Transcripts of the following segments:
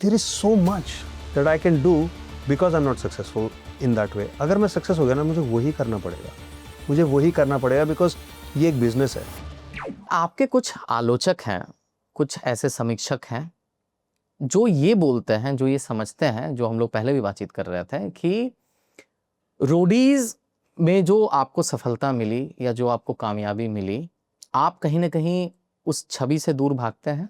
There is so much that I can do because I am not successful in that way. अगर मैं success हो गया ना, मुझे वही करना पड़ेगा बिकॉज ये एक बिजनेस है। आपके कुछ आलोचक हैं, कुछ ऐसे समीक्षक हैं जो ये बोलते हैं, जो ये समझते हैं, जो हम लोग पहले भी बातचीत कर रहे थे कि रोडीज में जो आपको सफलता मिली या जो आपको कामयाबी मिली, आप कहीं ना कहीं उस छवि से दूर भागते हैं,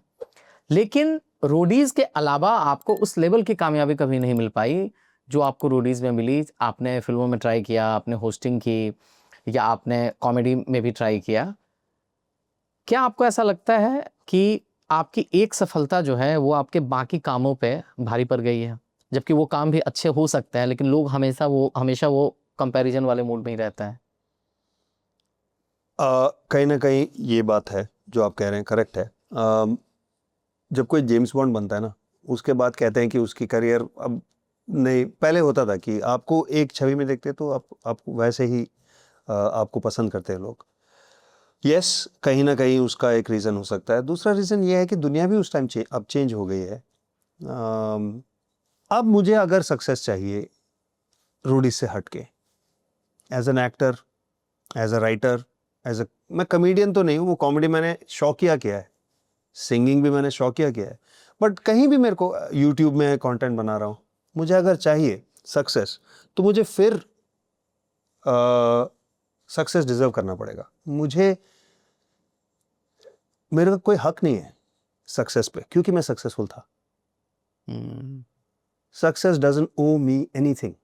लेकिन रोडीज के अलावा आपको उस लेवल की कामयाबी कभी नहीं मिल पाई जो आपको रोडीज में मिली। आपने फिल्मों में ट्राई किया, आपने होस्टिंग की, या आपने कॉमेडी में भी ट्राई किया। क्या आपको ऐसा लगता है कि आपकी एक सफलता जो है वो आपके बाकी कामों पे भारी पड़ गई है, जबकि वो काम भी अच्छे हो सकते हैं, लेकिन लोग हमेशा वो कंपैरिजन वाले मूड में ही रहता है? कहीं ना कहीं ये बात है जो आप कह रहे हैं, करेक्ट है। जब कोई जेम्स बॉन्ड बनता है ना, उसके बाद कहते हैं कि उसकी करियर अब नहीं, पहले होता था कि आपको एक छवि में देखते तो आपको वैसे ही आपको पसंद करते हैं लोग। यस, कहीं ना कहीं उसका एक रीज़न हो सकता है। दूसरा रीज़न ये है कि दुनिया भी उस टाइम अब चेंज हो गई है। अब मुझे अगर सक्सेस चाहिए रूडी से हटके, as an actor, as a writer, मैं कमेडियन तो नहीं हूँ, वो कॉमेडी मैंने शौकिया किया है, सिंगिंग भी मैंने शौकिया किया है, बट कहीं भी मेरे को यूट्यूब में कंटेंट बना रहा हूँ, मुझे अगर चाहिए सक्सेस तो मुझे फिर सक्सेस डिजर्व करना पड़ेगा। मेरे का कोई हक नहीं है सक्सेस पे, क्योंकि मैं सक्सेसफुल था। Success doesn't owe me anything,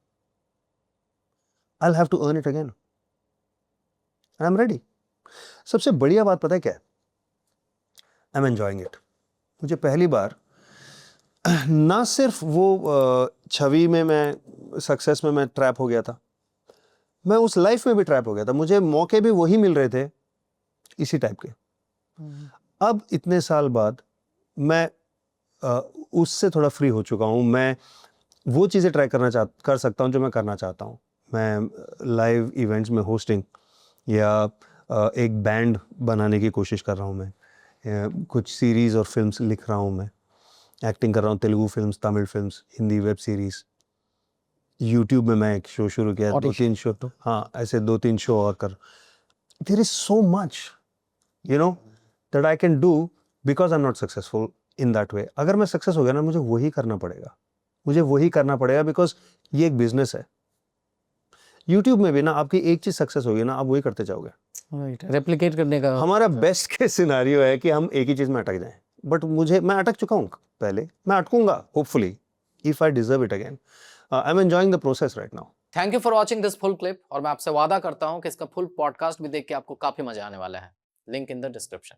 I will have to earn it again, I am ready. सबसे बढ़िया बात पता है क्या है? I am enjoying it. मुझे पहली बार ना सिर्फ वो छवि में मैं सक्सेस में मैं ट्रैप हो गया था, मैं उस लाइफ में भी ट्रैप हो गया था। मुझे मौके भी वही मिल रहे थे इसी टाइप के। अब इतने साल बाद मैं उससे थोड़ा फ्री हो चुका हूँ। मैं वो चीज़ें ट्राई कर सकता हूँ जो मैं करना चाहता हूँ। मैं लाइव इवेंट्स में होस्टिंग या एक बैंड बनाने की कोशिश कर रहा हूँ। मैं कुछ सीरीज़ और फिल्म्स लिख रहा हूँ। मैं एक्टिंग कर रहा हूँ, Telugu films, Tamil films, Hindi web series. YouTube में मैं एक शो शुरू किया, 2-3 शो, हाँ ऐसे 2-3 शो और कर। There is so much that I can do because I am not successful in that way. अगर मैं सक्सेस हो गया ना, मुझे वही करना पड़ेगा बिकॉज ये एक बिजनेस है। यूट्यूब में भी ना आपकी एक चीज सक्सेस होगी ना, आप वही करते जाओगे। रेप्लिकेट करने का हमारा बेस्ट केस सिनारियो है कि हम एक ही चीज में अटक जाएं, बट मैं अटक चुका हूं पहले, मैं अटकूंगा hopefully if I deserve it again. I am enjoying the process right now. Thank you for watching this full clip, और मैं आपसे वादा करता हूं कि इसका फुल पॉडकास्ट भी देख के आपको काफी मजा आने वाला है। Link in the description.